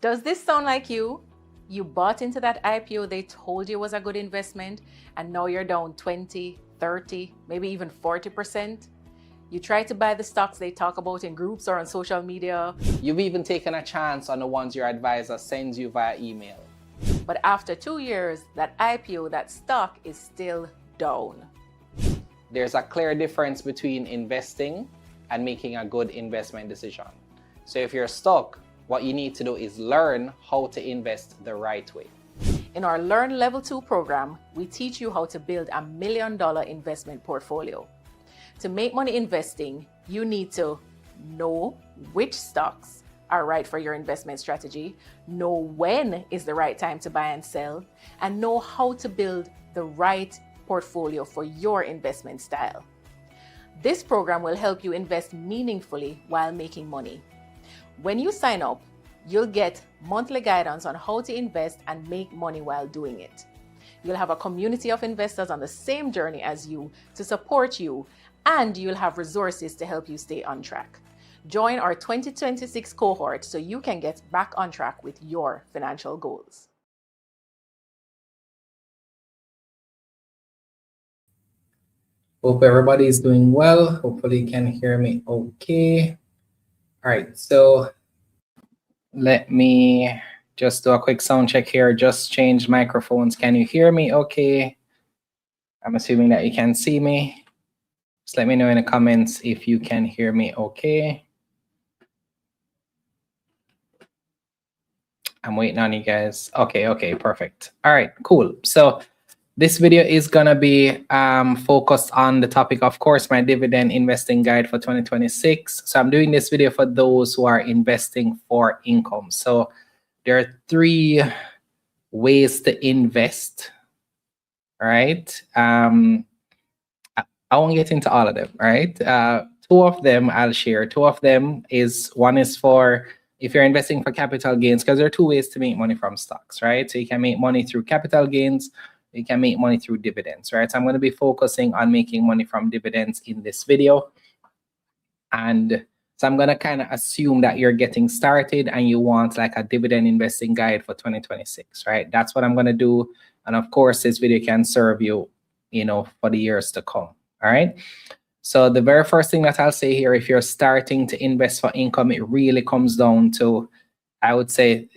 Does this sound like you? You bought into that IPO they told you was a good investment, and now you're down 20, 30, maybe even 40%. You try to buy the stocks they talk about in groups or on social media. You've even taken a chance on the ones your advisor sends you via email. But after 2 years, that IPO, that stock is still down. There's a clear difference between investing and making a good investment decision. So if you're stuck, what you need to do is learn how to invest the right way. In our Learn Level 2 program, we teach you how to build a $1 million investment portfolio. To make money investing, you need to know which stocks are right for your investment strategy, know when is the right time to buy and sell, and know how to build the right portfolio for your investment style. This program will help you invest meaningfully while making money. When you sign up, you'll get monthly guidance on how to invest and make money while doing it. You'll have a community of investors on the same journey as you to support you, and you'll have resources to help you stay on track. Join our 2026 cohort so you can get back on track with your financial goals. Hope everybody is doing well. Hopefully you can hear me okay. All right, so let me just do a quick sound check here. Just change microphones. Can you hear me okay? I'm assuming that you can see me. Just let me know in the comments if you can hear me okay. I'm waiting on you guys. Okay, perfect. All right, cool. So this video is gonna be focused on the topic, of course, my dividend investing guide for 2026. So I'm doing this video for those who are investing for income. So there are 3 ways to invest, right? I won't get into all of them, right? 2 of them I'll share. 2 of them one is for if you're investing for capital gains, because there are 2 ways to make money from stocks, right? So you can make money through capital gains, you can make money through dividends, right? So I'm going to be focusing on making money from dividends in this video. And so I'm going to kind of assume that you're getting started and you want like a dividend investing guide for 2026, right? That's what I'm going to do. And of course, this video can serve you, for the years to come. All right. So the very first thing that I'll say here, if you're starting to invest for income, it really comes down to, I would say,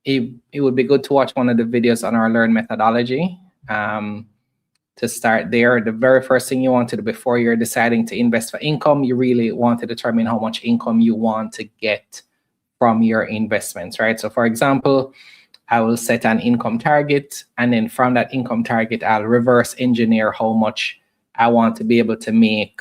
it would be good to watch one of the videos on our L.E.A.R.N methodology to start there. The very first thing you want to do before you're deciding to invest for income, you really want to determine how much income you want to get from your investments, right? So for example, I will set an income target, and then from that income target, I'll reverse engineer how much I want to be able to make,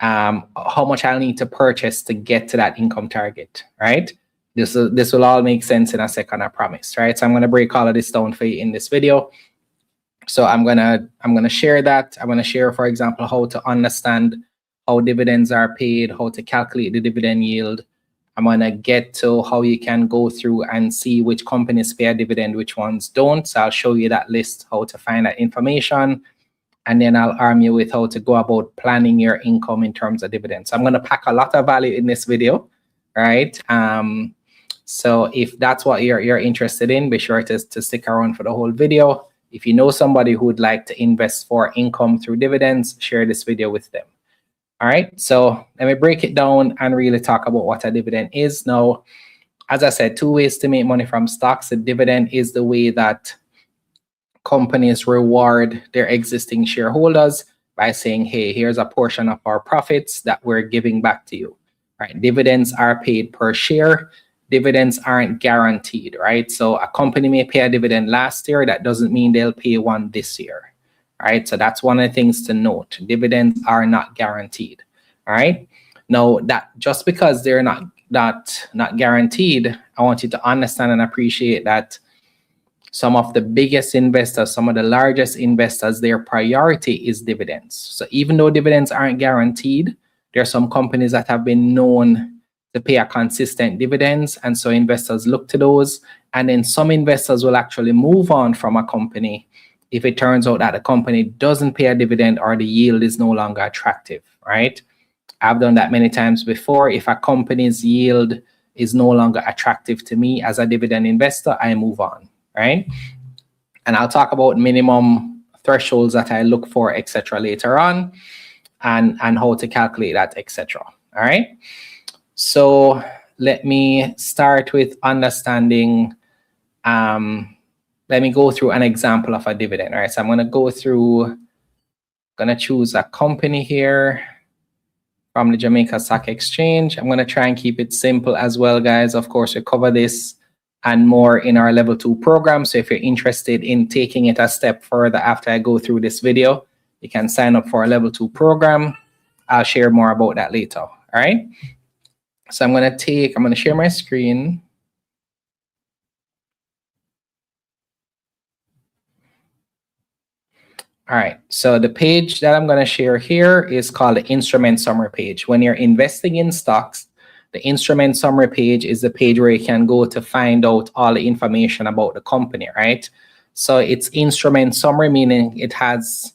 how much I'll need to purchase to get to that income target, right? This will all make sense in a second, I promise, right? So I'm going to break all of this down for you in this video. So I'm gonna share that. I'm gonna share, for example, how to understand how dividends are paid, how to calculate the dividend yield. I'm gonna get to how you can go through and see which companies pay a dividend, which ones don't. So I'll show you that list, how to find that information. And then I'll arm you with how to go about planning your income in terms of dividends. So I'm gonna pack a lot of value in this video, right? So if that's what you're interested in, be sure to stick around for the whole video. If you know somebody who would like to invest for income through dividends, share this video with them. All right, so let me break it down and really talk about what a dividend is. Now, as I said, 2 ways to make money from stocks. The dividend is the way that companies reward their existing shareholders by saying, hey, here's a portion of our profits that we're giving back to you. All right, dividends are paid per share. Dividends aren't guaranteed, right? So a company may pay a dividend last year. That doesn't mean they'll pay one this year, right? So that's one of the things to note. Dividends are not guaranteed, all right? Now, that just because they're not guaranteed, I want you to understand and appreciate that some of the biggest investors, some of the largest investors, their priority is dividends. So even though dividends aren't guaranteed, there are some companies that have been known to pay a consistent dividends, and so investors look to those. And then some investors will actually move on from a company if it turns out that the company doesn't pay a dividend or the yield is no longer attractive, right? I've done that many times before. If a company's yield is no longer attractive to me as a dividend investor, I move on, right? And I'll talk about minimum thresholds that I look for, etc. later on, and how to calculate that, etc. All right. So let me start with understanding. Let me go through an example of a dividend. All right. So I'm going to go through. Going to choose a company here from the Jamaica Stock Exchange. I'm going to try and keep it simple as well, guys. Of course, we cover this and more in our level 2 program. So if you're interested in taking it a step further after I go through this video, you can sign up for a level 2 program. I'll share more about that later. All right. So I'm going to share my screen. All right, so the page that I'm going to share here is called the instrument summary page. When you're investing in stocks, the instrument summary page is the page where you can go to find out all the information about the company, right? So it's instrument summary, meaning it has,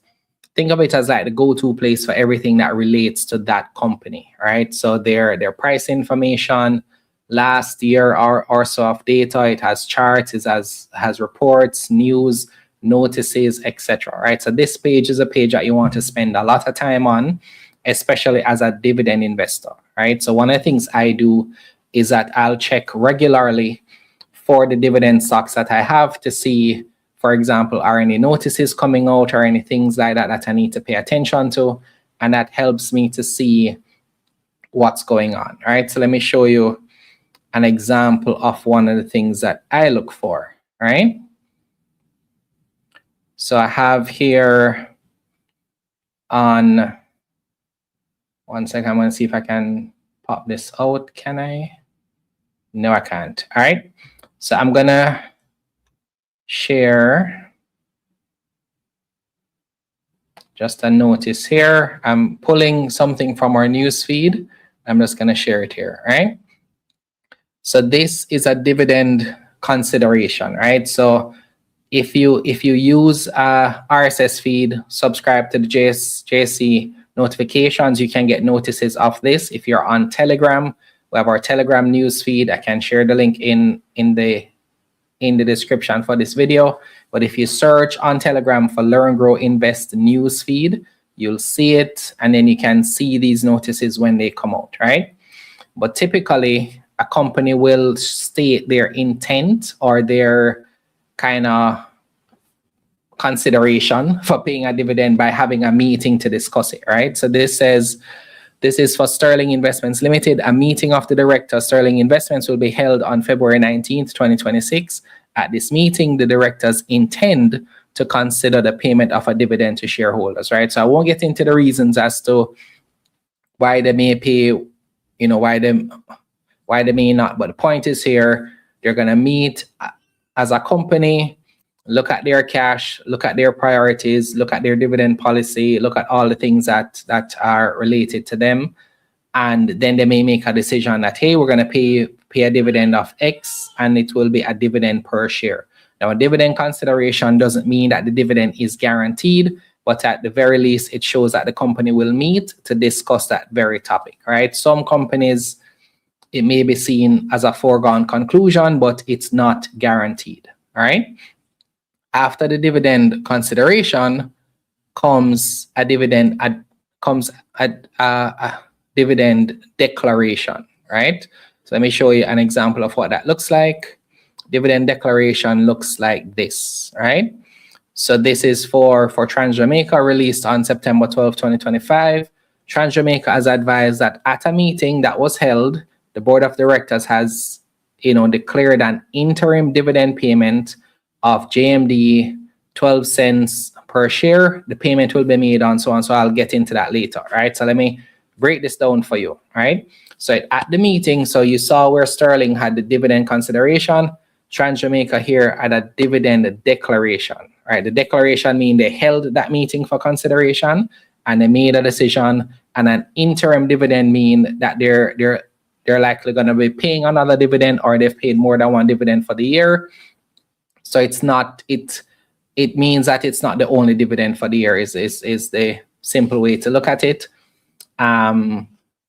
think of it as like the go-to place for everything that relates to that company, right? So their price information, last year or so of data, it has charts, it has reports, news, notices, etc. Right? So this page is a page that you want to spend a lot of time on, especially as a dividend investor, right? So one of the things I do is that I'll check regularly for the dividend stocks that I have to see, for example, are any notices coming out or any things like that that I need to pay attention to, and that helps me to see what's going on, right? So let me show you an example of one of the things that I look for, right? So I have here on, one second, I'm going to see if I can pop this out. Can I? No, I can't. All right. So I'm going to share just a notice here. I'm pulling something from our news feed. I'm just going to share it here. All right. So this is a dividend consideration, right? So if you use RSS feed, subscribe to the JC notifications, you can get notices of this. If you're on Telegram, we have our Telegram news feed. I can share the link in the description for this video. But if you search on Telegram for Learn, Grow, Invest news feed, you'll see it, and then you can see these notices when they come out, right? But typically, a company will state their intent or their kind of consideration for paying a dividend by having a meeting to discuss it, right? So this says, this is for Sterling Investments Limited. A meeting of the directors, Sterling Investments, will be held on February 19th, 2026. At this meeting, the directors intend to consider the payment of a dividend to shareholders, right? So I won't get into the reasons as to why they may pay, you know, why they may not. But the point is here, they're going to meet as a company, look at their cash, look at their priorities, look at their dividend policy, look at all the things that are related to them. And then they may make a decision that, hey, we're going to pay a dividend of X, and it will be a dividend per share. Now, a dividend consideration doesn't mean that the dividend is guaranteed, but at the very least, it shows that the company will meet to discuss that very topic, right? Some companies, it may be seen as a foregone conclusion, but it's not guaranteed, all right? After the dividend consideration comes a dividend dividend declaration, right? So let me show you an example of what that looks like. Dividend declaration looks like this, right? So this is for TransJamaica, released on September 12, 2025. TransJamaica has advised that at a meeting that was held, the board of directors has, declared an interim dividend payment of JMD 12 cents per share. The payment will be made on so on. So I'll get into that later, right? So let me break this down for you, right? So at the meeting, so you saw where Sterling had the dividend consideration. TransJamaica here had a dividend declaration, right? The declaration means they held that meeting for consideration and they made a decision. And an interim dividend mean that they're likely going to be paying another dividend, or they've paid more than one dividend for the year. So it means that it's not the only dividend for the year is the simple way to look at it.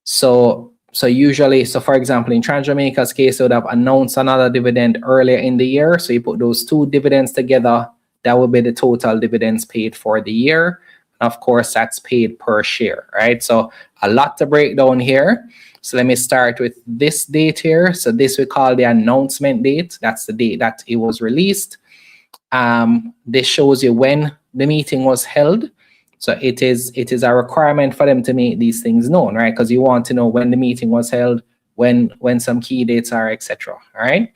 So So usually, so for example, in Jamaica's case, they would have announced another dividend earlier in the year. So you put those two dividends together, that will be the total dividends paid for the year. And of course, that's paid per share, right? So a lot to break down here. So let me start with this date here. So this we call the announcement date. That's the date that it was released. This shows you when the meeting was held. So it is a requirement for them to make these things known, right? Because you want to know when the meeting was held, when some key dates are, etc. All right.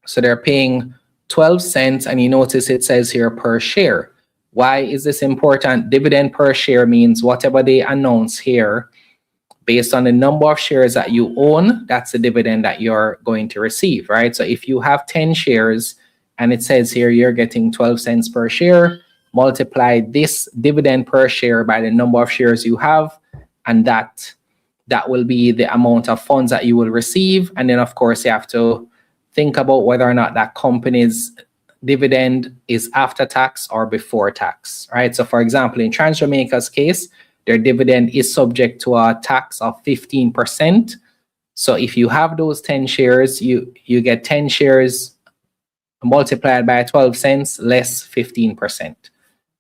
So they're paying 12 cents, and you notice it says here per share. Why is this important? Dividend per share means whatever they announce here, based on the number of shares that you own, that's the dividend that you're going to receive, right? So if you have 10 shares and it says here you're getting 12 cents per share, multiply this dividend per share by the number of shares you have, and that will be the amount of funds that you will receive. And then of course you have to think about whether or not that company's dividend is after tax or before tax, right? So for example, in Jamaica's case, their dividend is subject to a tax of 15%. So if you have those 10 shares, you get 10 shares multiplied by 12 cents less 15%.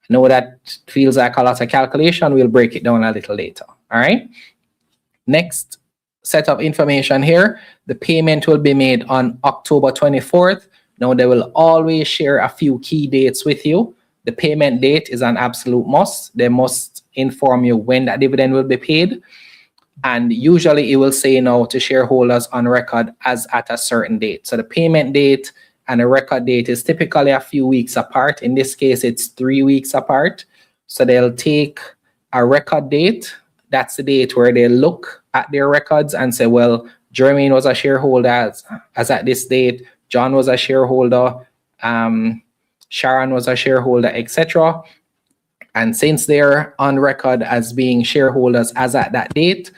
I know that feels like a lot of calculation. We'll break it down a little later. All right. Next set of information here. The payment will be made on October 24th. Now they will always share a few key dates with you. The payment date is an absolute must. They must inform you when that dividend will be paid. And usually it will say now to shareholders on record as at a certain date. So the payment date and the record date is typically a few weeks apart. In this case, it's 3 weeks apart. So they'll take a record date. That's the date where they look at their records and say, well, Jermaine was a shareholder as at this date. John was a shareholder. Sharon was a shareholder, etc. And since they're on record as being shareholders as at that date,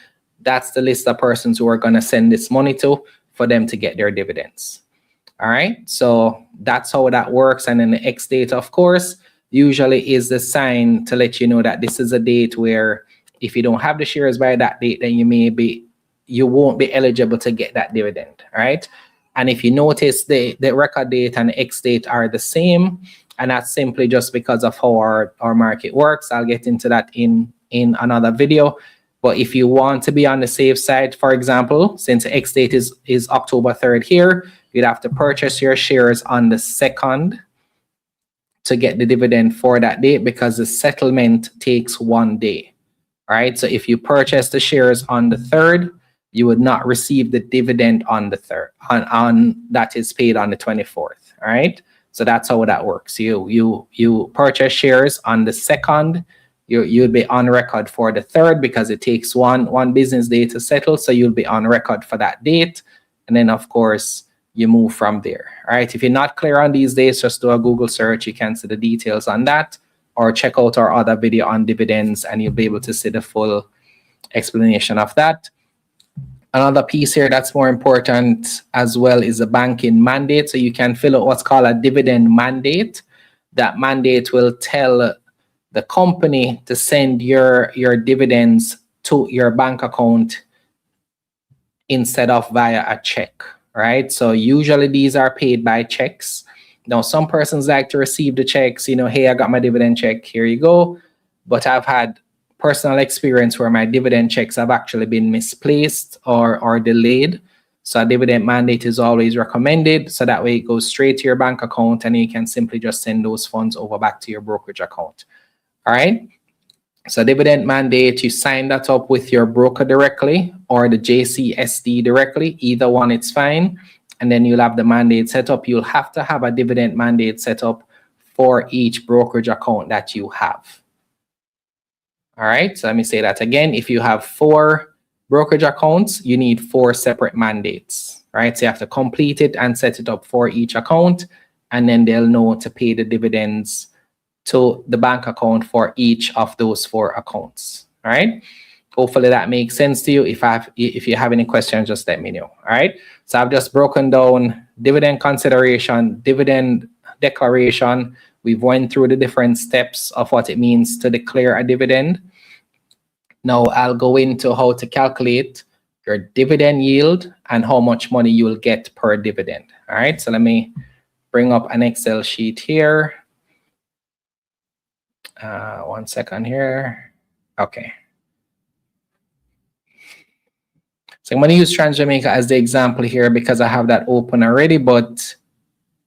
that's the list of persons who are going to send this money to for them to get their dividends. All right, so that's how that works. And then the X date, of course, usually is the sign to let you know that this is a date where if you don't have the shares by that date, then you won't be eligible to get that dividend. All right. And if you notice the record date and the X date are the same, and that's simply just because of how our market works. I'll get into that in another video. But if you want to be on the safe side, for example, since the X date is October 3rd here, you'd have to purchase your shares on the 2nd to get the dividend for that date, because the settlement takes 1 day. All right. So if you purchase the shares on the 3rd, you would not receive the dividend on the 3rd, on that is paid on the 24th. All right. So that's how that works. You purchase shares on the 2nd, you'll be on record for the 3rd because it takes one business day to settle. So you'll be on record for that date. And then of course you move from there. All right. If you're not clear on these days, just do a Google search. You can see the details on that, or check out our other video on dividends and you'll be able to see the full explanation of that. Another piece here that's more important as well is a banking mandate. So you can fill out what's called a dividend mandate. That mandate will tell the company to send your dividends to your bank account instead of via a check, right? So usually these are paid by checks. Now, some persons like to receive the checks, hey, I got my dividend check, here you go. But I've had personal experience where my dividend checks have actually been misplaced or delayed. So a dividend mandate is always recommended. So that way it goes straight to your bank account and you can simply just send those funds over back to your brokerage account. All right. So dividend mandate, you sign that up with your broker directly or the JCSD directly. Either one, it's fine. And then you'll have the mandate set up. You'll have to have a dividend mandate set up for each brokerage account that you have. All right, so let me say that again. If you have 4 brokerage accounts, you need 4 separate mandates, right? So you have to complete it and set it up for each account, and then they'll know to pay the dividends to the bank account for each of those 4 accounts, all right? Hopefully that makes sense to you. If you have any questions, just let me know, all right? So I've just broken down dividend consideration, dividend declaration. We've went through the different steps of what it means to declare a dividend. Now I'll go into how to calculate your dividend yield, and how much money you will get per dividend. All right, so let me bring up an Excel sheet here. 1 second here. Okay. So I'm going to use TransJamaica as the example here because I have that open already, but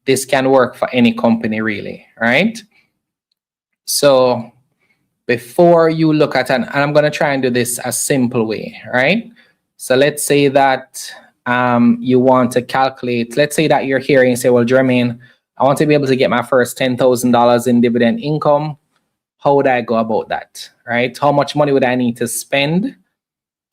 this can work for any company really, right? So before you look at and I'm going to try and do this a simple way, right? So let's say that you want to calculate, let's say that you're here and you say, well, Jermaine, I want to be able to get my first $10,000 in dividend income. How would I go about that, right? How much money would I need to spend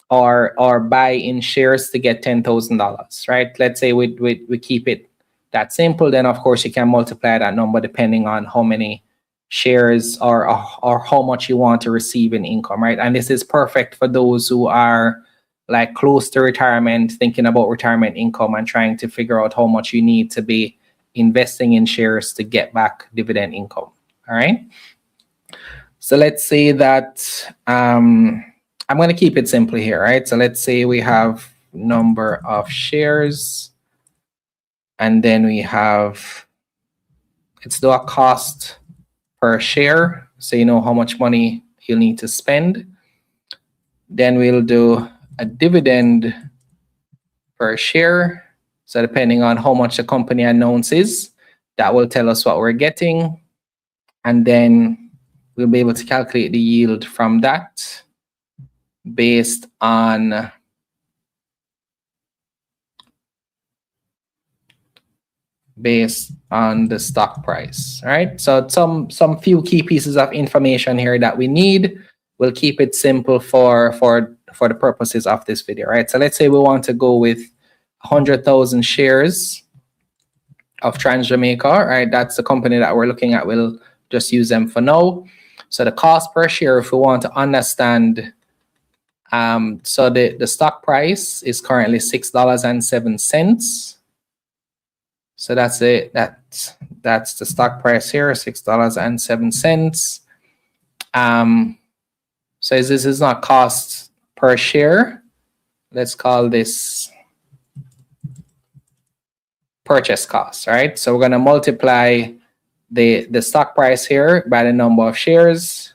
or buy in shares to get $10,000, right? Let's say we keep it that simple. Then of course you can multiply that number depending on how many shares or how much you want to receive in income, right? And this is perfect for those who are like close to retirement, thinking about retirement income and trying to figure out how much you need to be investing in shares to get back dividend income. All right. So let's say that I'm going to keep it simple here, right? So let's say we have number of shares, and then we have, let's do a cost per share, so you know how much money you'll need to spend. Then we'll do a dividend per share. So depending on how much the company announces, that will tell us what we're getting. And then we'll be able to calculate the yield from that based on the stock price. All right, so some few key pieces of information here that we need. We'll keep it simple for the purposes of this video, right? So let's say we want to go with 100,000 shares of TransJamaica, right? That's the company that we're looking at. We'll just use them for now. So the cost per share, if we want to understand, so the stock price is currently $6.07. So that's it. That's the stock price here, $6.07. So this is not cost per share. Let's call this purchase cost, right? So we're going to multiply the stock price here by the number of shares.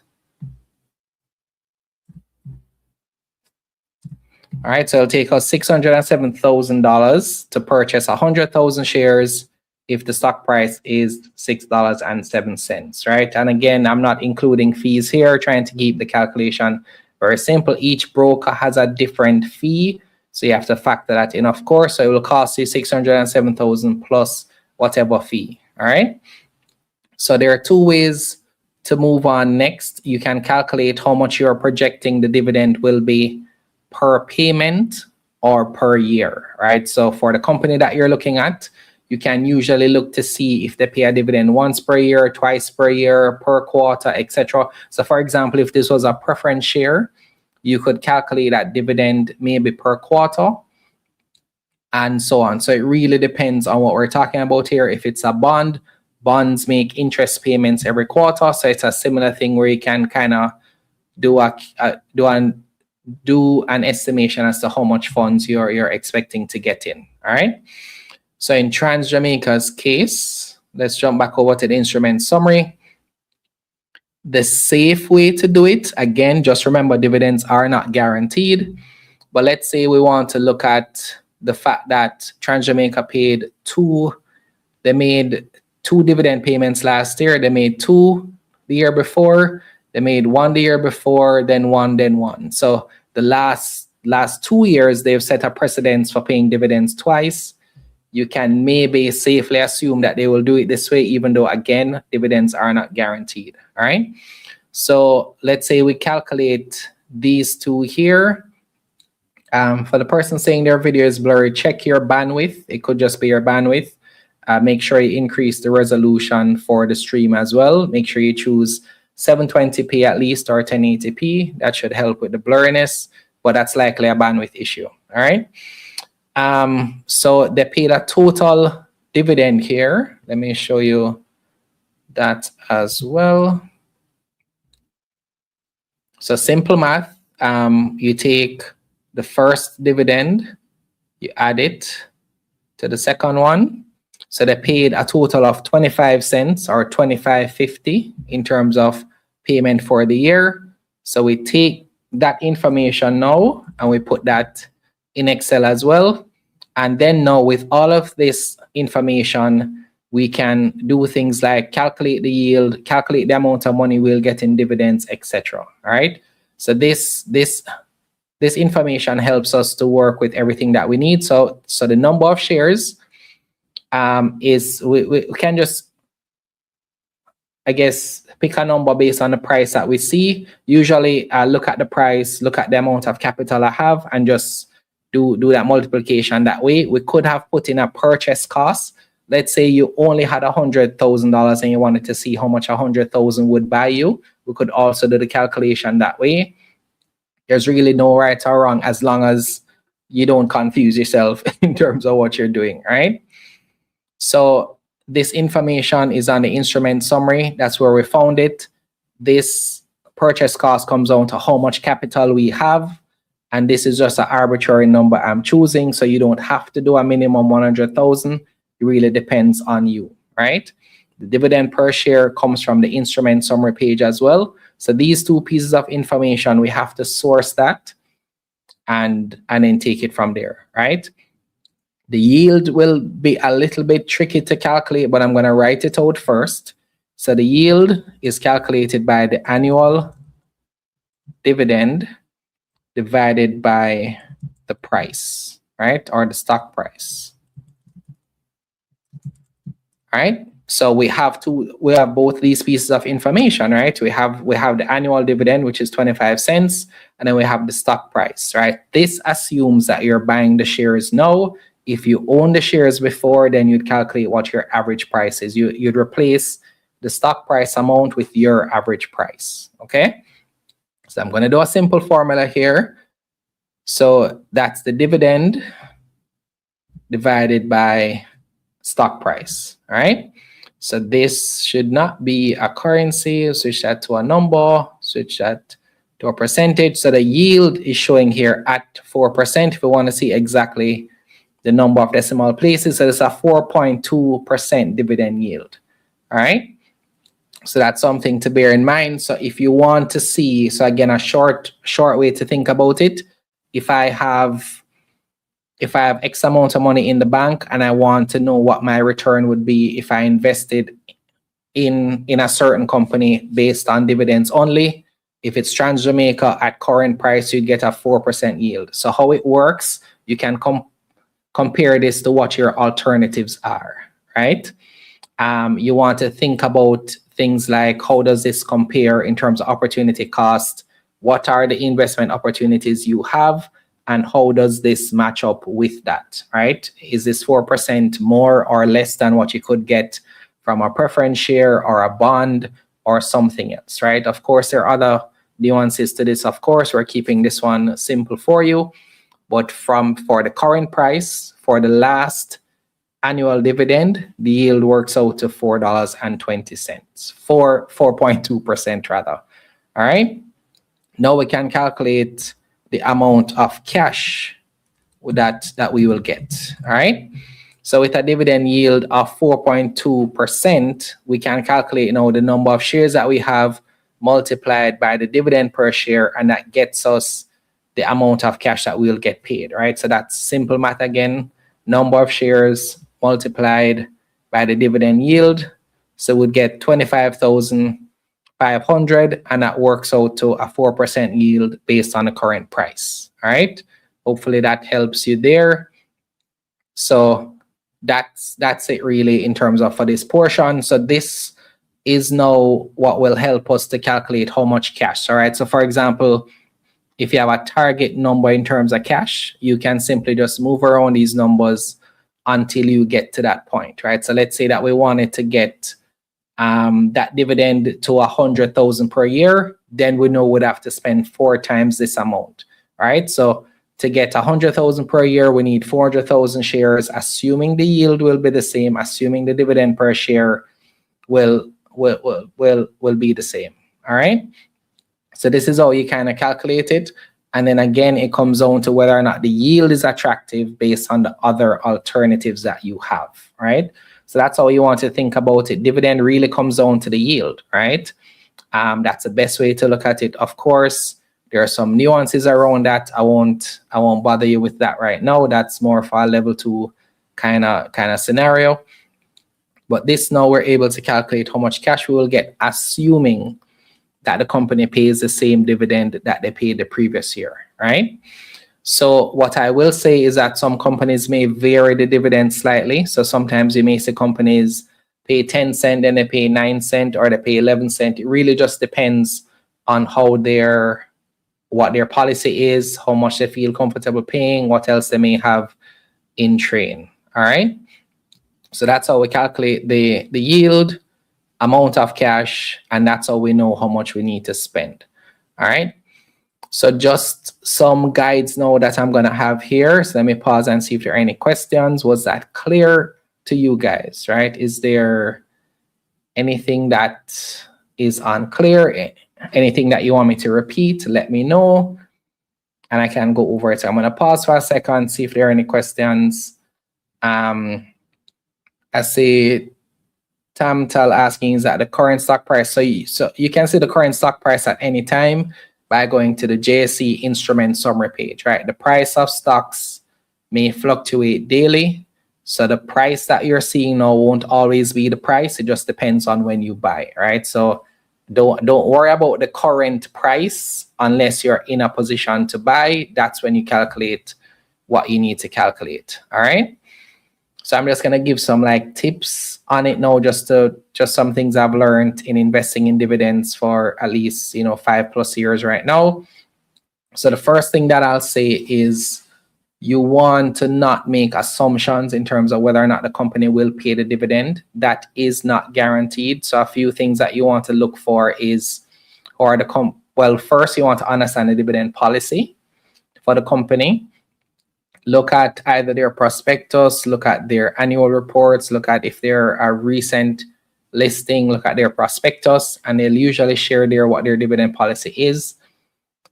All right, so it'll take us $607,000 to purchase 100,000 shares if the stock price is $6.07, right? And again, I'm not including fees here, trying to keep the calculation very simple. Each broker has a different fee, so you have to factor that in, of course. So it will cost you $607,000 plus whatever fee, all right? So there are two ways to move on next. You can calculate how much you're projecting the dividend will be per payment or per year, right? So for the company that you're looking at, you can usually look to see if they pay a dividend once per year, twice per year, per quarter, etc. So for example, if this was a preference share, you could calculate that dividend maybe per quarter and so on. So it really depends on what we're talking about here. If it's a bond, bonds make interest payments every quarter. So it's a similar thing where you can kind of do an estimation as to how much funds you're expecting to get in. All right. So in TransJamaica's case, let's jump back over to the instrument summary. The safe way to do it, again, just remember dividends are not guaranteed. But let's say we want to look at the fact that TransJamaica they made two dividend payments last year. They made two the year before. They made one the year before, then one. So the last 2 years, they've set a precedence for paying dividends twice. You can maybe safely assume that they will do it this way, even though, again, dividends are not guaranteed. All right. So let's say we calculate these two here. For the person saying their video is blurry, check your bandwidth. It could just be your bandwidth. Make sure you increase the resolution for the stream as well. Make sure you choose 720p at least or 1080p. That should help with the blurriness, but that's likely a bandwidth issue. All right. So they paid a total dividend here. Let me show you that as well. So simple math. You take the first dividend, you add it to the second one. So they paid a total of 25 cents or 25.50 in terms of payment for the year. So we take that information now and we put that in Excel as well. And then now with all of this information, we can do things like calculate the yield, calculate the amount of money we'll get in dividends, etc. All right. So this information helps us to work with everything that we need. So the number of shares is we can just, I guess, pick a number based on the price that we see. Usually look at the price, look at the amount of capital I have, and just do that multiplication that way. We could have put in a purchase cost. Let's say you only had $100,000 and you wanted to see how much 100,000 would buy you. We could also do the calculation that way. There's really no right or wrong as long as you don't confuse yourself in terms of what you're doing, right? So this information is on the instrument summary. That's where we found it. This purchase cost comes down to how much capital we have. And this is just an arbitrary number I'm choosing. So you don't have to do a minimum 100,000. It really depends on you, right? The dividend per share comes from the instrument summary page as well. So these two pieces of information, we have to source that and then take it from there, right? The yield will be a little bit tricky to calculate, but I'm going to write it out first. So the yield is calculated by the annual dividend divided by the price, right? Or the stock price. All right. So we have both these pieces of information, right? We have the annual dividend, which is 25 cents, and then we have the stock price, right? This assumes that you're buying the shares now. If you own the shares before, then you'd calculate what your average price is. You'd replace the stock price amount with your average price, okay? So I'm going to do a simple formula here. So that's the dividend divided by stock price, all right? So this should not be a currency. Switch that to a number, switch that to a percentage. So the yield is showing here at 4%. If we want to see exactly the number of decimal places, so it's a 4.2% dividend yield. All right. So that's something to bear in mind. So if you want to see, so again, a short way to think about it, if I have X amount of money in the bank and I want to know what my return would be if I invested in a certain company based on dividends only, if it's Trans Jamaica at current price, you get a 4% yield. So how it works, you can compare this to what your alternatives are, right? You want to think about things like, how does this compare in terms of opportunity cost? What are the investment opportunities you have? And how does this match up with that, right? Is this 4% more or less than what you could get from a preference share or a bond or something else, right? Of course, there are other nuances to this. Of course, we're keeping this one simple for you. But for the current price, for the last annual dividend, the yield works out to $4.20, 4.2% rather. All right. Now we can calculate the amount of cash that we will get. All right. So with a dividend yield of 4.2%, we can calculate now the number of shares that we have multiplied by the dividend per share, and that gets us the amount of cash that we'll get paid, right? So that's simple math again, number of shares multiplied by the dividend yield. So we'd get 25,500, and that works out to a 4% yield based on the current price, all right? Hopefully that helps you there. So that's it really in terms of for this portion. So this is now what will help us to calculate how much cash, all right? So for example, if you have a target number in terms of cash, you can simply just move around these numbers until you get to that point, right? So let's say that we wanted to get that dividend to 100,000 per year, then we know we'd have to spend 4 times this amount, right? So to get 100,000 per year, we need 400,000 shares, assuming the yield will be the same, assuming the dividend per share will be the same, all right? So this is how you kind of calculate it. And then again, it comes down to whether or not the yield is attractive based on the other alternatives that you have, right? So that's how you want to think about it. Dividend really comes down to the yield, right? That's the best way to look at it. Of course, there are some nuances around that. I won't bother you with that right now. That's more for a level 2 kind of scenario. But this now we're able to calculate how much cash we will get, assuming that the company pays the same dividend that they paid the previous year, right? So what I will say is that some companies may vary the dividend slightly. So sometimes you may see companies pay 10 cents, then they pay 9 cents, or they pay 11 cents. It really just depends on what their policy is, how much they feel comfortable paying, what else they may have in train. All right. So that's how we calculate the yield, amount of cash, and that's how we know how much we need to spend. All right. So just some guides now that I'm going to have here. So let me pause and see if there are any questions. Was that clear to you guys, right? Is there anything that is unclear? Anything that you want me to repeat? Let me know, and I can go over it. So I'm going to pause for a second, see if there are any questions. I see Tamtal asking, is that the current stock price? So you can see the current stock price at any time by going to the JSE instrument summary page, right? The price of stocks may fluctuate daily. So the price that you're seeing now won't always be the price. It just depends on when you buy, right? So don't worry about the current price unless you're in a position to buy. That's when you calculate what you need to calculate, all right? So I'm just going to give some like tips on it now, just some things I've learned in investing in dividends for at least, 5+ years right now. So the first thing that I'll say is you want to not make assumptions in terms of whether or not the company will pay the dividend. That is not guaranteed. So a few things that you want to look for is, first you want to understand the dividend policy for the company. Look at either their prospectus, look at their annual reports, look at if they're a recent listing, look at their prospectus, and they'll usually share there what their dividend policy is.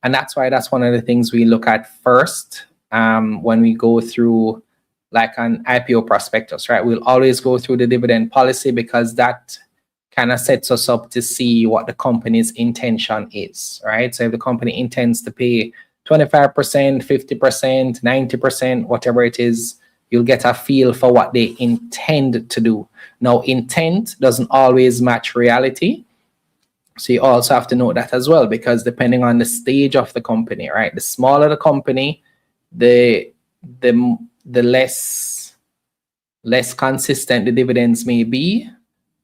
And that's why that's one of the things we look at first when we go through like an IPO prospectus, right? We'll always go through the dividend policy because that kind of sets us up to see what the company's intention is, right? So if the company intends to pay 25%, 50%, 90%, whatever it is, you'll get a feel for what they intend to do. Now, intent doesn't always match reality. So you also have to note that as well, because depending on the stage of the company, right? The smaller the company, the less consistent the dividends may be,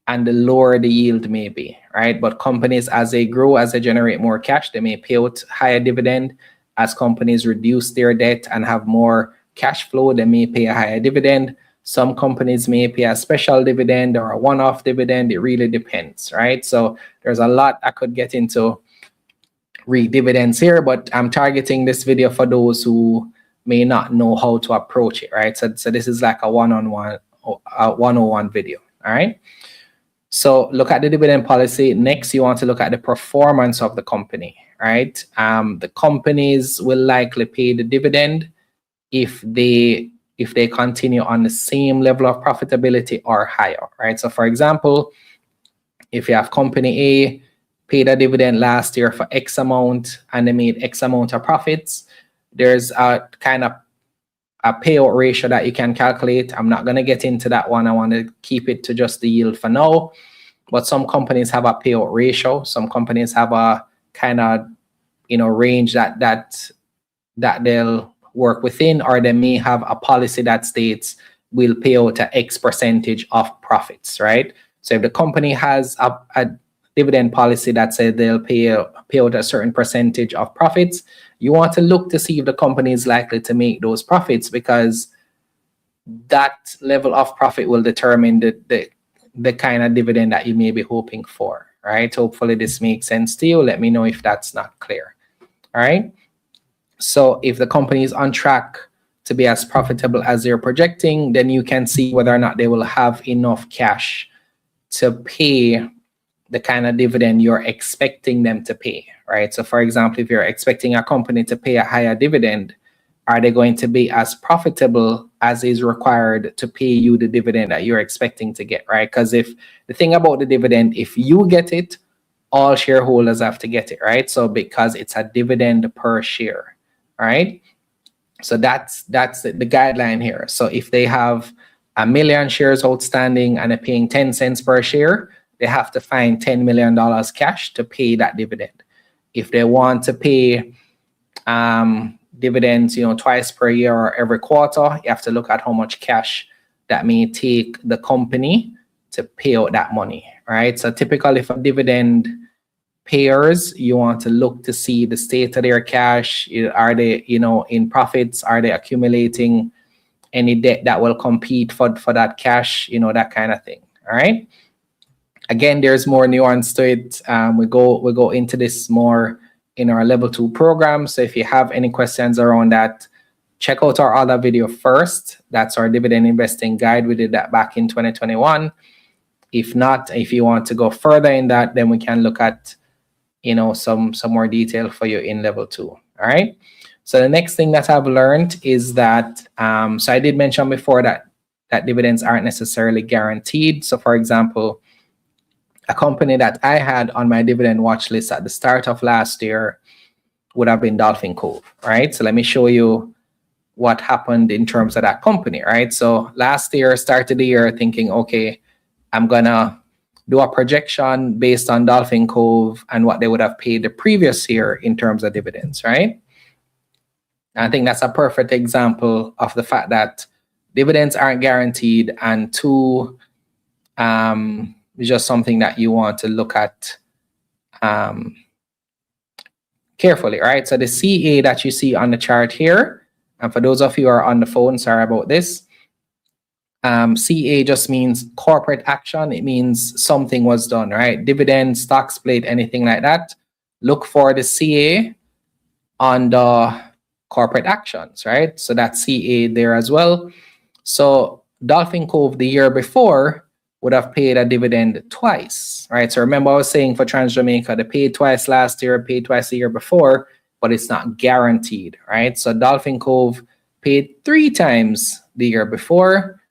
and the lower the yield may be, right? But companies, as they grow, as they generate more cash, they may pay out higher dividend. As companies reduce their debt and have more cash flow, they may pay a higher dividend. Some companies may pay a special dividend or a one-off dividend. It really depends, right? So there's a lot I could get into dividends here, but I'm targeting this video for those who may not know how to approach it, right? So this is like a one-on-one video, all right? So look at the dividend policy. Next, you want to look at the performance of the company, right? The companies will likely pay the dividend if they continue on the same level of profitability or higher, right? So for example, if you have company A paid a dividend last year for X amount and they made X amount of profits, there's a kind of a payout ratio that you can calculate. I'm not going to get into that one. I want to keep it to just the yield for now. But some companies have a payout ratio. Some companies have a kind of, range that they'll work within, or they may have a policy that states we'll pay out a X percentage of profits, right? So if the company has a dividend policy that says they'll pay out a certain percentage of profits, you want to look to see if the company is likely to make those profits, because that level of profit will determine the kind of dividend that you may be hoping for, right? Hopefully this makes sense to you. Let me know if that's not clear, all right? So if the company is on track to be as profitable as they're projecting, then you can see whether or not they will have enough cash to pay the kind of dividend you're expecting them to pay, right? So for example, if you're expecting a company to pay a higher dividend, are they going to be as profitable as is required to pay you the dividend that you're expecting to get, right? Because if the thing about the dividend, if you get it, all shareholders have to get it, right? So because it's a dividend per share, right? So that's the guideline here. So if they have 1 million shares outstanding and they're paying 10 cents per share, they have to find $10 million cash to pay that dividend. If they want to pay dividends, twice per year or every quarter, you have to look at how much cash that may take the company to pay out that money, right? So typically for dividend payers, you want to look to see the state of their cash. Are they, in profits? Are they accumulating any debt that will compete for that cash? That kind of thing. All right. Again, there's more nuance to it. We go into this more in our level 2 program. So if you have any questions around that, check out our other video first. That's our dividend investing guide. We did that back in 2021. If not, if you want to go further in that, then we can look at some more detail for you in level 2. All right. So the next thing that I've learned is that, so I did mention before that dividends aren't necessarily guaranteed. So for example, a company that I had on my dividend watch list at the start of last year would have been Dolphin Cove, right? So let me show you what happened in terms of that company, right? So last year, started the year thinking, okay, I'm gonna do a projection based on Dolphin Cove and what they would have paid the previous year in terms of dividends, right? And I think that's a perfect example of the fact that dividends aren't guaranteed, and 2, it's just something that you want to look at carefully, right? So the CA that you see on the chart here, and for those of you who are on the phone, sorry about this, CA just means corporate action. It means something was done, right? Dividend, stock split, anything like that. Look for the CA on the corporate actions, right? So that's CA there as well. So Dolphin Cove the year before would have paid a dividend twice, right? So remember I was saying for Trans Jamaica, they paid twice last year, paid twice the year before, but it's not guaranteed, right? So Dolphin Cove paid 3 times the year before.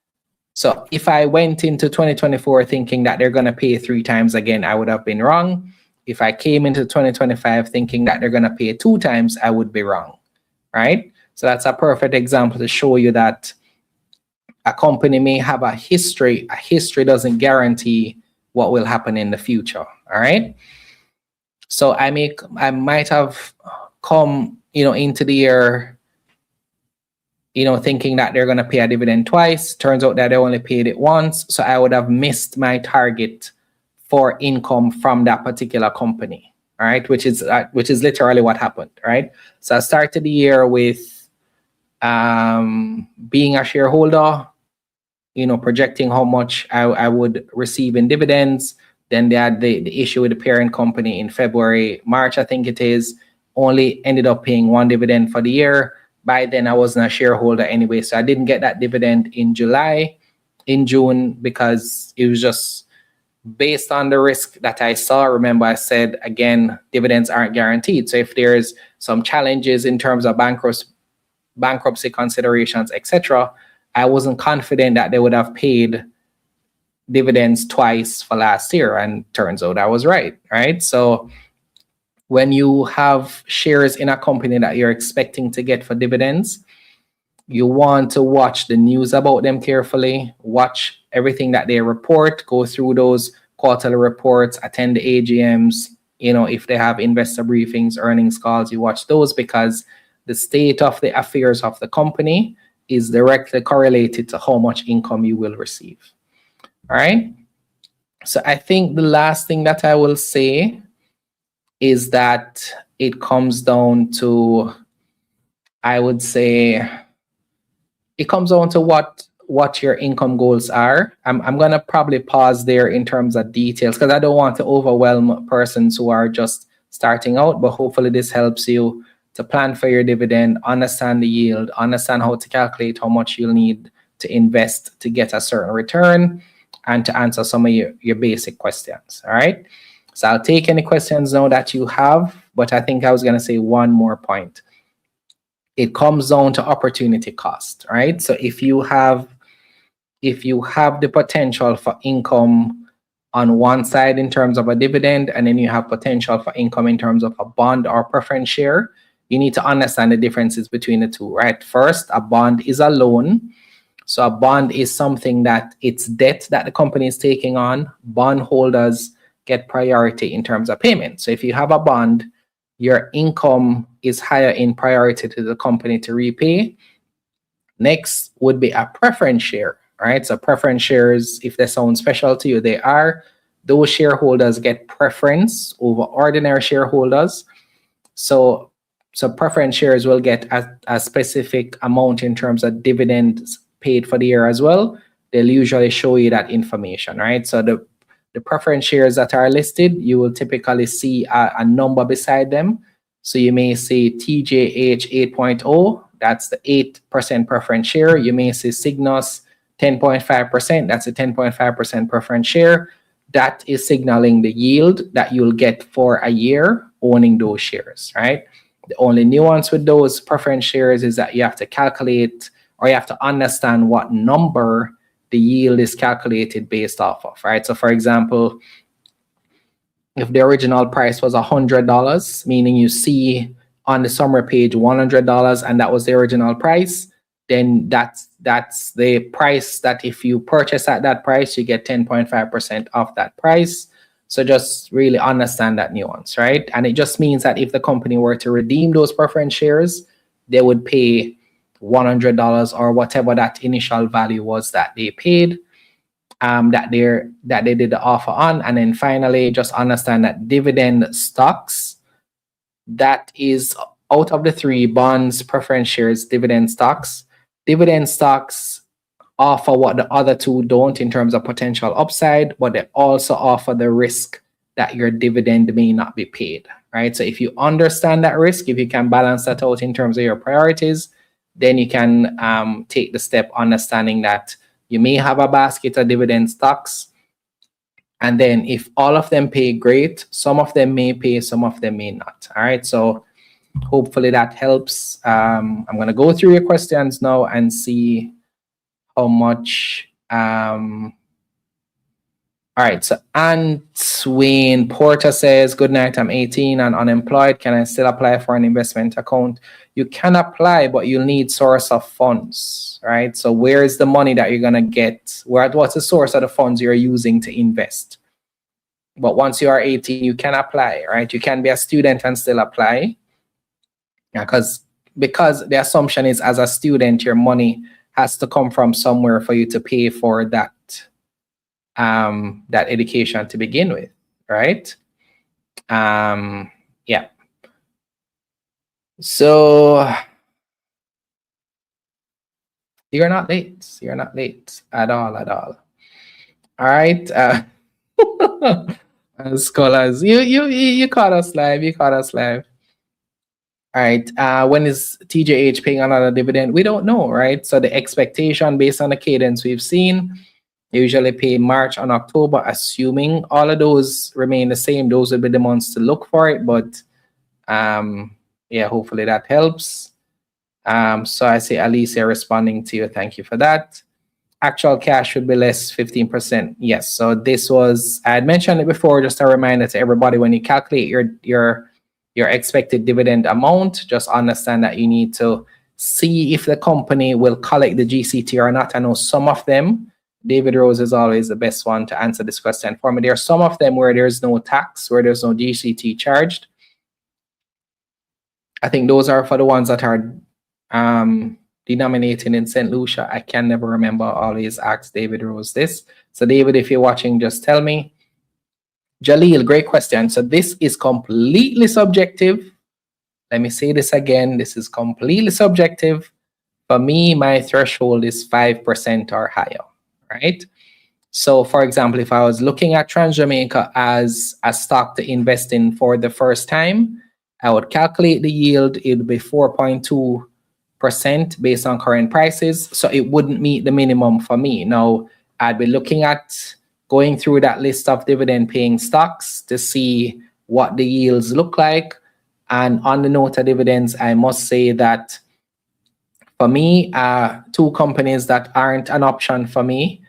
So if I went into 2024 thinking that they're going to pay 3 times again, I would have been wrong. If I came into 2025 thinking that they're going to pay 2 times, I would be wrong, right? So that's a perfect example to show you that a company may have a history. A history doesn't guarantee what will happen in the future, all right? So I might have come, into the year, thinking that they're going to pay a dividend twice. Turns out that they only paid it once. So I would have missed my target for income from that particular company, all right? Which is literally what happened, right? So I started the year with being a shareholder, projecting how much I would receive in dividends. Then they had the issue with the parent company in February, March, I think it is, only ended up paying 1 dividend for the year. By then I wasn't a shareholder anyway, so I didn't get that dividend in June, because it was just based on the risk that I saw. Remember I said, again, dividends aren't guaranteed. So if there's some challenges in terms of bankruptcy considerations, etc., I wasn't confident that they would have paid dividends twice for last year, and turns out I was right, right? So when you have shares in a company that you're expecting to get for dividends, you want to watch the news about them carefully, watch everything that they report, go through those quarterly reports, attend the AGMs, if they have investor briefings, earnings calls, you watch those, because the state of the affairs of the company is directly correlated to how much income you will receive. All right. So I think the last thing that I will say is that it comes down to, I would say, it comes down to what your income goals are. I'm going to probably pause there in terms of details, because I don't want to overwhelm persons who are just starting out, but hopefully this helps you to plan for your dividend, understand the yield, understand how to calculate how much you'll need to invest to get a certain return, and to answer some of your basic questions, all right? So I'll take any questions now that you have, but I think I was going to say one more point. It comes down to opportunity cost, right? So if you have the potential for income on one side in terms of a dividend, and then you have potential for income in terms of a bond or preference share, you need to understand the differences between the two, right? First, a bond is a loan. So a bond is something that it's debt that the company is taking on. Bondholders get priority in terms of payment. So if you have a bond, your income is higher in priority to the company to repay. Next would be a preference share, right? So preference shares, if they sound special to you, they are. Those shareholders get preference over ordinary shareholders. So preference shares will get a specific amount in terms of dividends paid for the year as well. They'll usually show you that information, right? So the preference shares that are listed, you will typically see a number beside them. So you may see TJH 8.0, that's the 8% preference share. You may see Cygnus 10.5%, that's a 10.5% preference share. That is signaling the yield that you'll get for a year owning those shares, right? The only nuance with those preference shares is that you have to calculate, or you have to understand what number the yield is calculated based off of, right? So for example, if the original price was $100, meaning you see on the summary page $100 and that was the original price, then that's the price that if you purchase at that price, you get 10.5% off that price. So just really understand that nuance, right? And it just means that if the company were to redeem those preference shares, they would pay $100 or whatever that initial value was that they paid, that they did the offer on. And then finally, just understand that dividend stocks, that is out of the three, bonds, preference shares, dividend stocks offer what the other two don't in terms of potential upside, but they also offer the risk that your dividend may not be paid, right? So if you understand that risk, if you can balance that out in terms of your priorities, then you can take the step understanding that you may have a basket of dividend stocks. And then if all of them pay, great. Some of them may pay, some of them may not. All right. So hopefully that helps. I'm going to go through your questions now and see how much. All right, so Antwayne Porter says, good night, I'm 18 and unemployed. Can I still apply for an investment account? You can apply, but you'll need source of funds, right? So where is the money that you're going to get? What's the source of the funds you're using to invest? But once you are 18, you can apply, right? You can be a student and still apply. Because the assumption is as a student, your money has to come from somewhere for you to pay for that education to begin with, right? Yeah. So you're not late. You're not late at all. All right. Scholars, you caught us live. All right. When is TJH paying another dividend? We don't know, right? So the expectation based on the cadence we've seen, they usually pay March and October, assuming all of those remain the same. Those will be the months to look for it. But yeah, hopefully that helps. So I see Alicia responding to you. Thank you for that. Actual cash should be less 15%. Yes. So this was, I had mentioned it before, just a reminder to everybody, when you calculate your expected dividend amount, just understand that you need to see if the company will collect the GCT or not. I know some of them, David Rose is always the best one to answer this question for me. There are some of them where there's no tax, where there's no GCT charged. I think those are for the ones that are denominated in St. Lucia. I can never remember. Always ask David Rose this. So David, if you're watching, just tell me. Jaleel, great question. So this is completely subjective. Let me say this again. This is completely subjective. For me, my threshold is 5% or higher, right? So for example, if I was looking at TransJamaica as a stock to invest in for the first time, I would calculate the yield. It would be 4.2% based on current prices. So it wouldn't meet the minimum for me. Now, I'd be looking at going through that list of dividend paying stocks to see what the yields look like. And on the note of dividends, I must say that for me, two companies that aren't an option for me,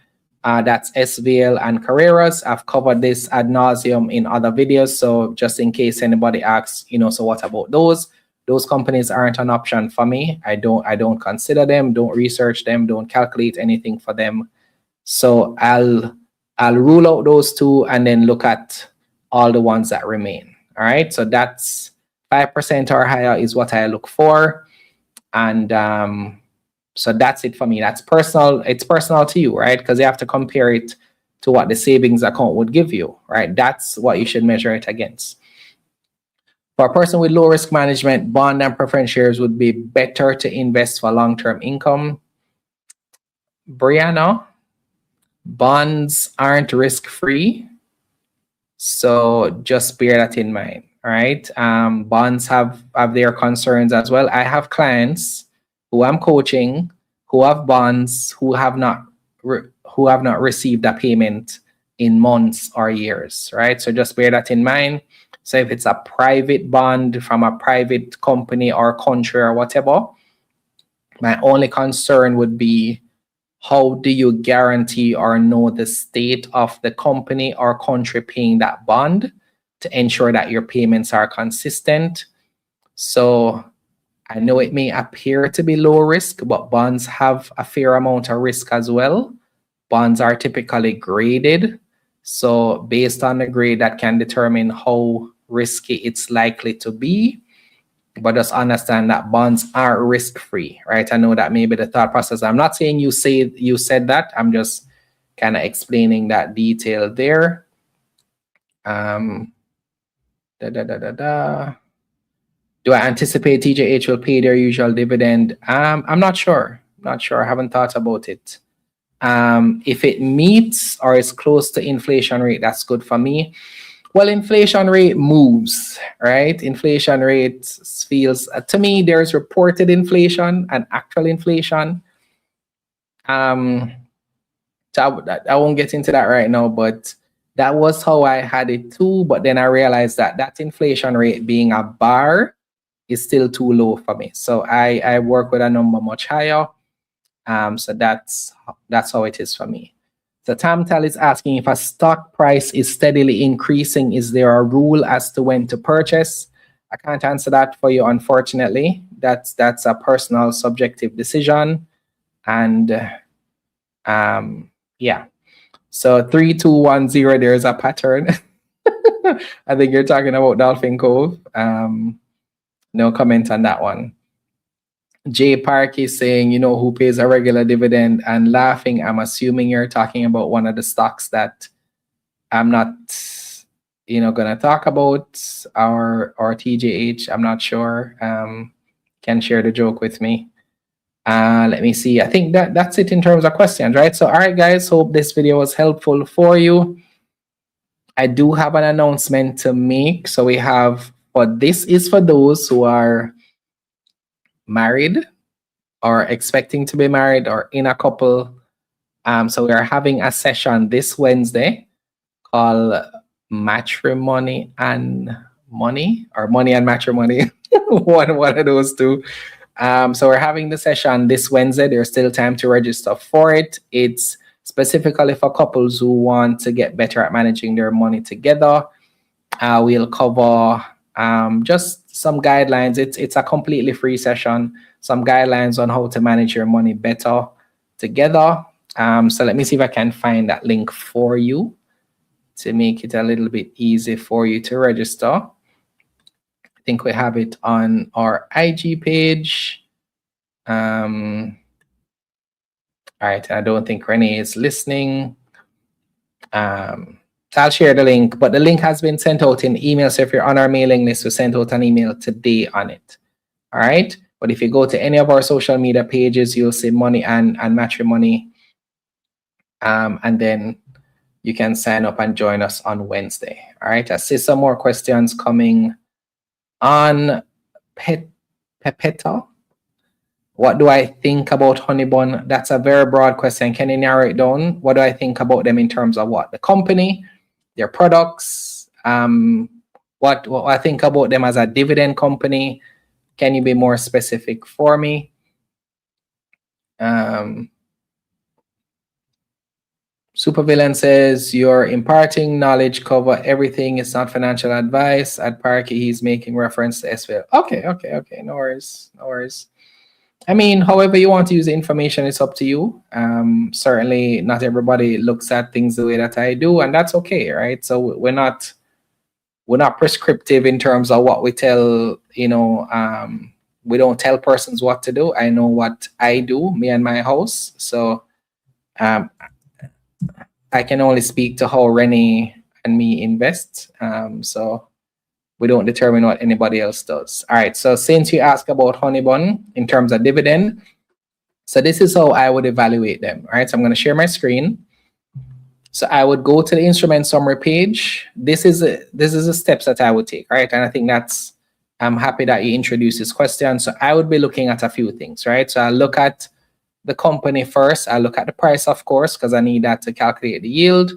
that's SVL and Carreras. I've covered this ad nauseum in other videos. So just in case anybody asks, so what about those? Those companies aren't an option for me. I don't consider them, don't research them, don't calculate anything for them. So I'll rule out those two and then look at all the ones that remain. All right. So that's 5% or higher is what I look for. And so that's it for me. That's personal. It's personal to you, right? Because you have to compare it to what the savings account would give you, right? That's what you should measure it against. For a person with low risk management, bond and preference shares would be better to invest for long-term income. Brianna, bonds aren't risk-free. So just bear that in mind, all right? Bonds have their concerns as well. I have clients who I'm coaching who have bonds who have not received a payment in months or years, right? So just bear that in mind. So if it's a private bond from a private company or country or whatever, my only concern would be, how do you guarantee or know the state of the company or country paying that bond to ensure that your payments are consistent? So I know it may appear to be low risk, but bonds have a fair amount of risk as well. Bonds are typically graded. So based on the grade, that can determine how risky it's likely to be. But just understand that bonds are risk-free, right? I know that may be the thought process. I'm not saying you said that. I'm just kind of explaining that detail there. Do I anticipate TJH will pay their usual dividend? I'm not sure. I haven't thought about it. If it meets or is close to inflation rate, that's good for me. Well, inflation rate moves, right? Inflation rate feels, to me, there's reported inflation and actual inflation. So I won't get into that right now, but that was how I had it too. But then I realized that inflation rate being a bar is still too low for me. So I work with a number much higher. So that's how it is for me. So Tamtal is asking, if a stock price is steadily increasing, is there a rule as to when to purchase? I can't answer that for you, unfortunately. That's a personal subjective decision. And yeah. So 3210, there's a pattern. I think you're talking about Dolphin Cove. No comment on that one. Jay Park is saying, who pays a regular dividend, and laughing. I'm assuming you're talking about one of the stocks that I'm not, going to talk about, or TJH. I'm not sure. Can share the joke with me. Let me see. I think that's it in terms of questions, right? So, all right, guys, hope this video was helpful for you. I do have an announcement to make. So we have, but this is for those who are married or expecting to be married or in a couple. So we are having a session this Wednesday called Matrimony and Money, or Money and Matrimony, one of those two. So we're having the session this Wednesday. There's still time to register for it. It's specifically for couples who want to get better at managing their money together. We'll cover just some guidelines. It's a completely free session. Some guidelines on how to manage your money better together. So let me see if I can find that link for you to make it a little bit easy for you to register. I think we have it on our IG page. All right, I don't think Renee is listening. I'll share the link, but the link has been sent out in email. So if you're on our mailing list, we sent out an email today on it. All right. But if you go to any of our social media pages, you'll see Money and Matrimony. And then you can sign up and join us on Wednesday. All right. I see some more questions coming on. Pepeta. What do I think about Honeybun? That's a very broad question. Can you narrow it down? What do I think about them in terms of what? The company, their products, what I think about them as a dividend company. Can you be more specific for me? Supervillain says, you're imparting knowledge, cover everything. It's not financial advice. At Parky, he's making reference to SVL. Okay. No worries. I mean, however you want to use the information, it's up to you. Certainly not everybody looks at things the way that I do, and that's okay, right? So we're not prescriptive in terms of what we tell, we don't tell persons what to do. I know what I do, me and my house. So I can only speak to how Rennie and me invest. So we don't determine what anybody else does. All right, so since you asked about Honeybun in terms of dividend, so this is how I would evaluate them. All right, so I'm going to share my screen. So I would go to the instrument summary page. This is the steps that I would take, right? And I think I'm happy that you introduced this question. So I would be looking at a few things, right? So I'll look at the company first. I'll look at the price, of course, because I need that to calculate the yield.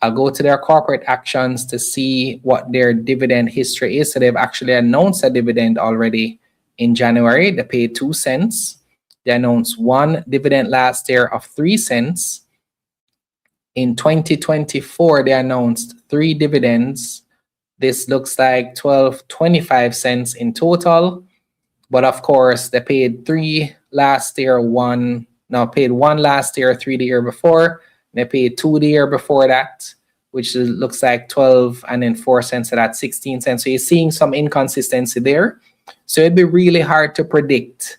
I'll go to their corporate actions to see what their dividend history is. So they've actually announced a dividend already in January. They paid 2 cents. They announced one dividend last year of 3 cents. In 2024, they announced 3 dividends. This looks like 12.25 cents in total. But of course, they paid 3 last year, paid 1 last year, 3 the year before. They paid 2 the year before that, which looks like 12 and then 4 cents, so that's 16 cents. So you're seeing some inconsistency there. So it'd be really hard to predict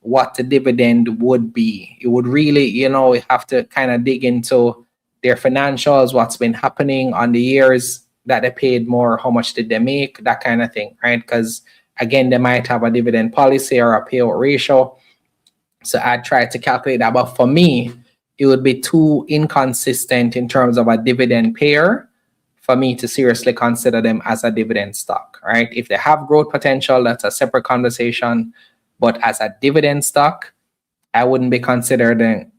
what the dividend would be. It would really, you have to kind of dig into their financials, what's been happening on the years that they paid more, how much did they make, that kind of thing, right? Because again, they might have a dividend policy or a payout ratio. So I tried to calculate that. But for me, it would be too inconsistent in terms of a dividend payer for me to seriously consider them as a dividend stock, right? If they have growth potential, that's a separate conversation. But as a dividend stock, I wouldn't be considering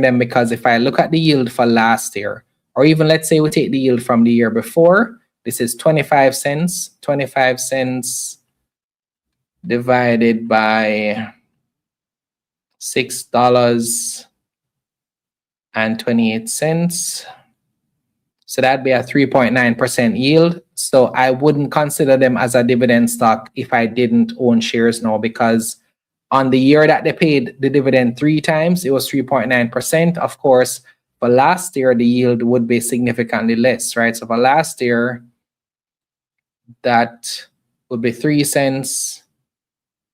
them, because if I look at the yield for last year, or even let's say we take the yield from the year before, this is 25 cents. 25 cents divided by $6.28. So that'd be a 3.9% yield. So I wouldn't consider them as a dividend stock if I didn't own shares now, because on the year that they paid the dividend 3 times, it was 3.9%. Of course, for last year, the yield would be significantly less, right? So for last year, that would be 3 cents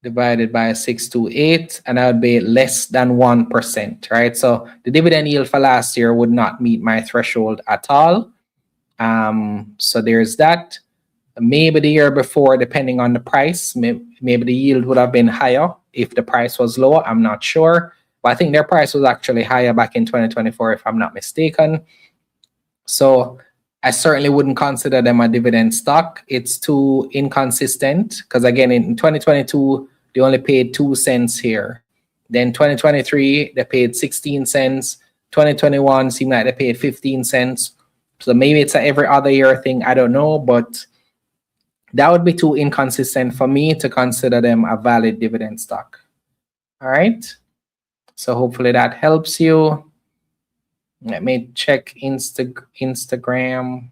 divided by 628, and that would be less than 1%, right? So the dividend yield for last year would not meet my threshold at all. So there's that. Maybe the year before, depending on the price, maybe the yield would have been higher if the price was lower. I'm not sure. But I think their price was actually higher back in 2024, if I'm not mistaken. So I certainly wouldn't consider them a dividend stock. It's too inconsistent, because again, in 2022, they only paid 2 cents here. Then 2023, they paid 16 cents. 2021 seemed like they paid 15 cents. So maybe it's a every other year thing. I don't know, but that would be too inconsistent for me to consider them a valid dividend stock. All right. So hopefully that helps you. Let me check Instagram.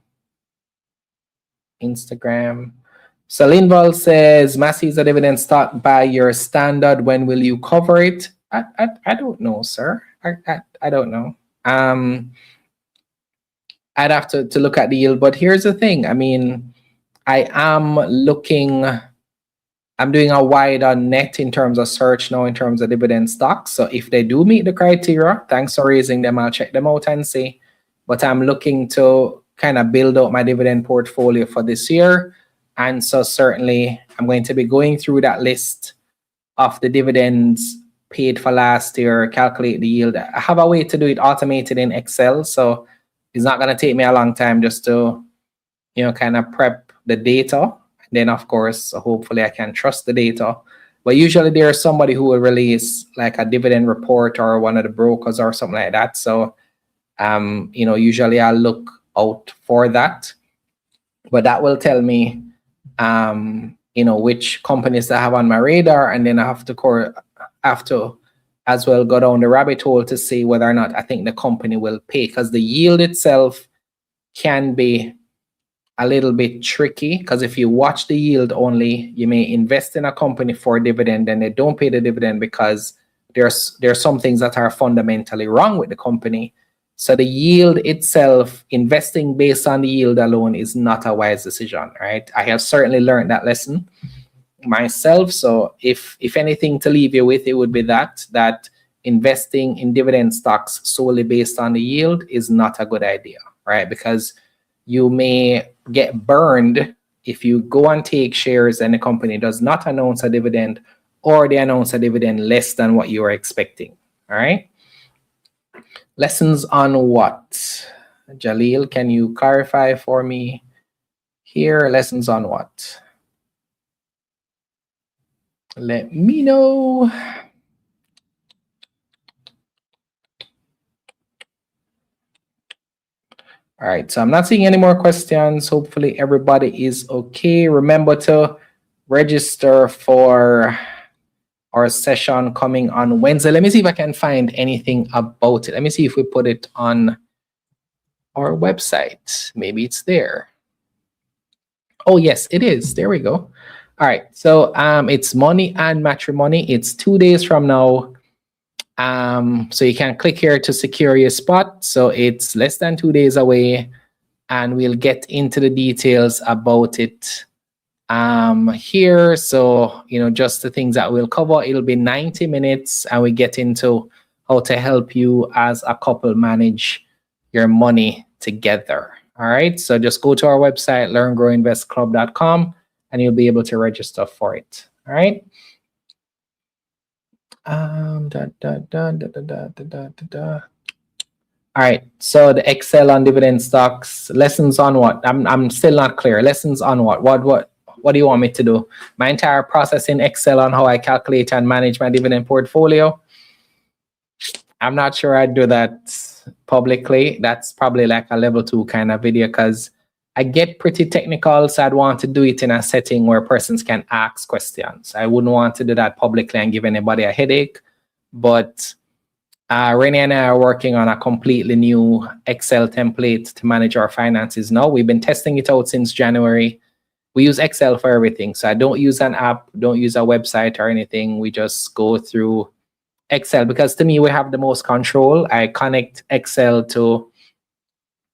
So Linval says, Massey is a dividend stock by your standard. When will you cover it? I don't know, sir. I don't know. I'd have to look at the yield. But here's the thing. I mean, I'm doing a wider net in terms of search now in terms of dividend stocks. So if they do meet the criteria, thanks for raising them. I'll check them out and see. But I'm looking to kind of build out my dividend portfolio for this year. And so certainly I'm going to be going through that list of the dividends paid for last year, calculate the yield. I have a way to do it automated in Excel. So it's not going to take me a long time just to, kind of prep the data. Then, of course, hopefully I can trust the data But usually there's somebody who will release like a dividend report or one of the brokers or something like that. So, usually I'll look out for that. But that will tell me, which companies I have on my radar, and then I have to as well go down the rabbit hole to see whether or not I think the company will pay, because the yield itself can be a little bit tricky, because if you watch the yield only, you may invest in a company for a dividend and they don't pay the dividend because there's some things that are fundamentally wrong with the company. So the yield itself, investing based on the yield alone, is not a wise decision, right? I have certainly learned that lesson myself. So if anything to leave you with, it would be that investing in dividend stocks solely based on the yield is not a good idea, right? Because you may get burned if you go and take shares and the company does not announce a dividend, or they announce a dividend less than what you are expecting. All right. Lessons on what? Jalil, can you clarify for me here? Lessons on what? Let me know. All right, so I'm not seeing any more questions. Hopefully everybody is okay. Remember to register for our session coming on Wednesday. Let me see if I can find anything about it. Let me see if we put it on our website. Maybe it's there. Oh, yes, it is. There we go. All right, so it's Money and Matrimony. It's 2 days from now. So you can click here to secure your spot. So it's less than 2 days away, and we'll get into the details about it here. So, just the things that we'll cover. It'll be 90 minutes, and we get into how to help you as a couple manage your money together. All right, so just go to our website, learngrowinvestclub.com, and you'll be able to register for it. All right. All right, so the Excel on dividend stocks, lessons on what? I'm still not clear. Lessons on what? What do you want me to do? My entire process in Excel on how I calculate and manage my dividend portfolio? I'm not sure I'd do that publicly. That's probably like a level 2 kind of video, because I get pretty technical, so I'd want to do it in a setting where persons can ask questions. I wouldn't want to do that publicly and give anybody a headache. But Renee and I are working on a completely new Excel template to manage our finances now. We've been testing it out since January. We use Excel for everything. So I don't use an app, don't use a website or anything. We just go through Excel, because to me, we have the most control. I connect Excel to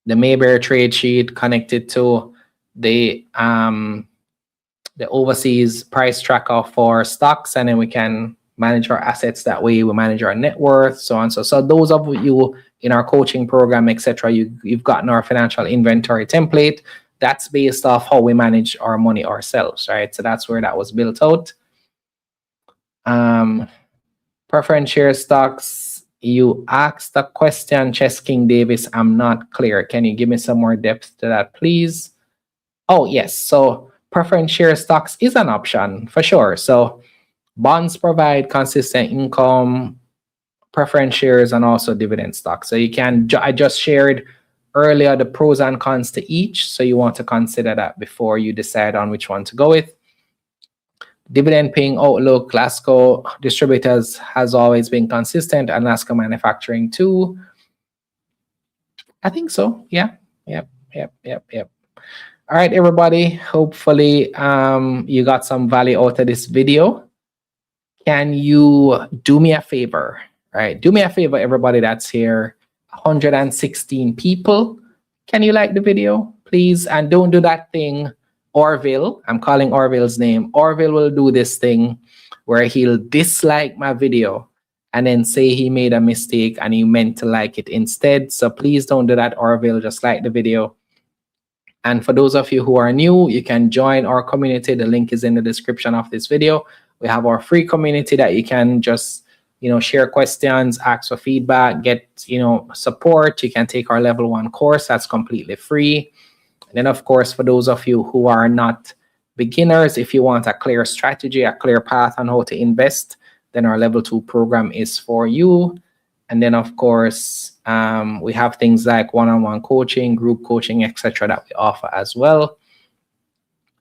the Mayberry trade sheet, connected to the overseas price tracker for stocks, and then we can manage our assets that way. We manage our net worth, so on. So those of you in our coaching program, etc., you've gotten our financial inventory template. That's based off how we manage our money ourselves, right? So that's where that was built out. Preference share stocks. You asked the question, Chess King Davis. I'm not clear. Can you give me some more depth to that, please? Oh, yes. So preference share stocks is an option for sure. So bonds provide consistent income, preference shares, and also dividend stocks. So you can, I just shared earlier the pros and cons to each. So you want to consider that before you decide on which one to go with. Dividend paying outlook, Glasgow Distributors has always been consistent, and Glasgow Manufacturing too. I think so. Yeah. Yep. All right, everybody. Hopefully you got some value out of this video. Can you do me a favor? All right, do me a favor, everybody that's here. 116 people. Can you like the video, please? And don't do that thing, Orville. I'm calling Orville's name. Orville will do this thing where he'll dislike my video and then say he made a mistake and he meant to like it instead. So please don't do that, Orville. Just like the video. And for those of you who are new, you can join our community. The link is in the description of this video. We have our free community that you can just, share questions, ask for feedback, get, support. You can take our level 1 course. That's completely free. And then, of course, for those of you who are not beginners. If you want a clear strategy, a clear path on how to invest, then our level 2 program is for you. And then, of course, we have things like one-on-one coaching, group coaching, etc. that we offer as well.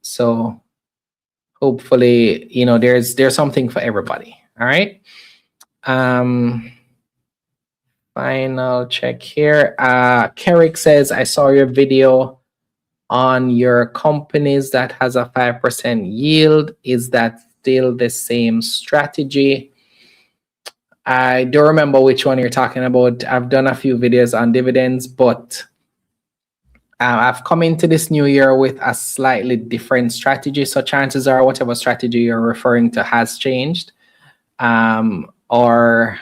So hopefully, you know, there's something for everybody. All right. Final check here. Carrick says, I saw your video on your companies that has a 5% yield. Is that still the same strategy? I don't remember which one you're talking about. I've done a few videos on dividends, but I've come into this new year with a slightly different strategy. So chances are whatever strategy you're referring to has changed. Our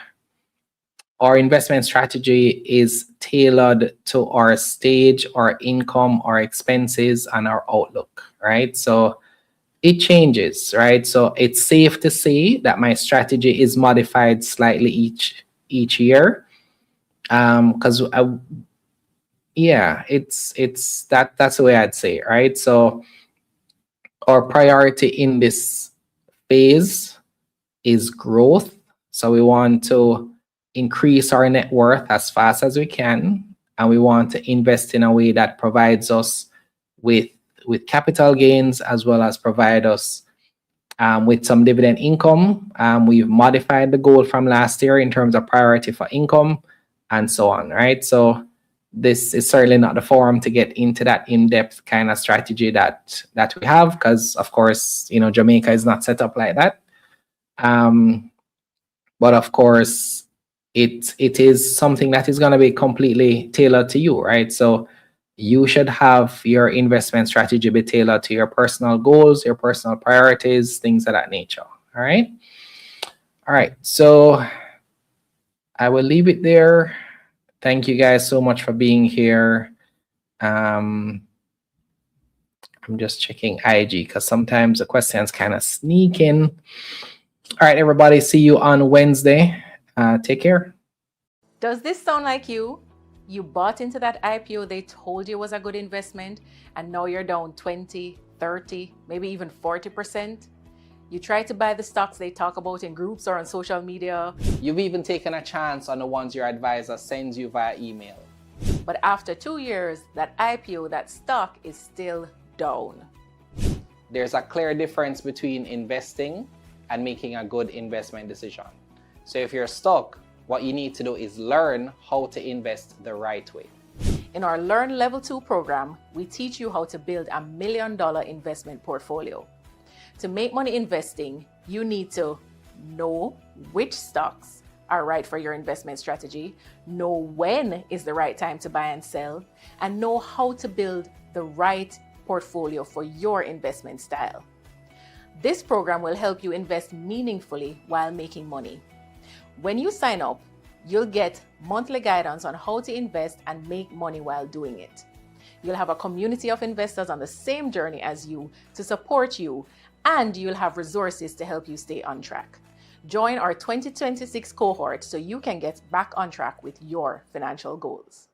investment strategy is tailored to our stage, our income, our expenses, and our outlook, right? So it changes, right? So it's safe to say that my strategy is modified slightly each year, because that's the way I'd say, right? So our priority in this phase is growth. So we want to increase our net worth as fast as we can, and we want to invest in a way that provides us with capital gains, as well as provide us with some dividend income. We've modified the goal from last year in terms of priority for income and so on, right? So this is certainly not the forum to get into that in-depth kind of strategy that we have, because of course, you know, Jamaica is not set up like that. But of course, it is something that is going to be completely tailored to you, right? So you should have your investment strategy be tailored to your personal goals, your personal priorities, things of that nature. All right. All right. So I will leave it there. Thank you guys so much for being here. I'm just checking IG because sometimes the questions kind of sneak in. All right, everybody. See you on Wednesday. Take care. Does this sound like you? You bought into that IPO they told you was a good investment, and now you're down 20, 30, maybe even 40%. You try to buy the stocks they talk about in groups or on social media. You've even taken a chance on the ones your advisor sends you via email. But after 2 years, that IPO, that stock is still down. There's a clear difference between investing and making a good investment decision. So if you're stuck, what you need to do is learn how to invest the right way. In our L.E.A.R.N Level 2 program, we teach you how to build $1 million investment portfolio. To make money investing, you need to know which stocks are right for your investment strategy, know when is the right time to buy and sell, and know how to build the right portfolio for your investment style. This program will help you invest meaningfully while making money. When you sign up, you'll get monthly guidance on how to invest and make money while doing it. You'll have a community of investors on the same journey as you to support you, and you'll have resources to help you stay on track. Join our 2026 cohort so you can get back on track with your financial goals.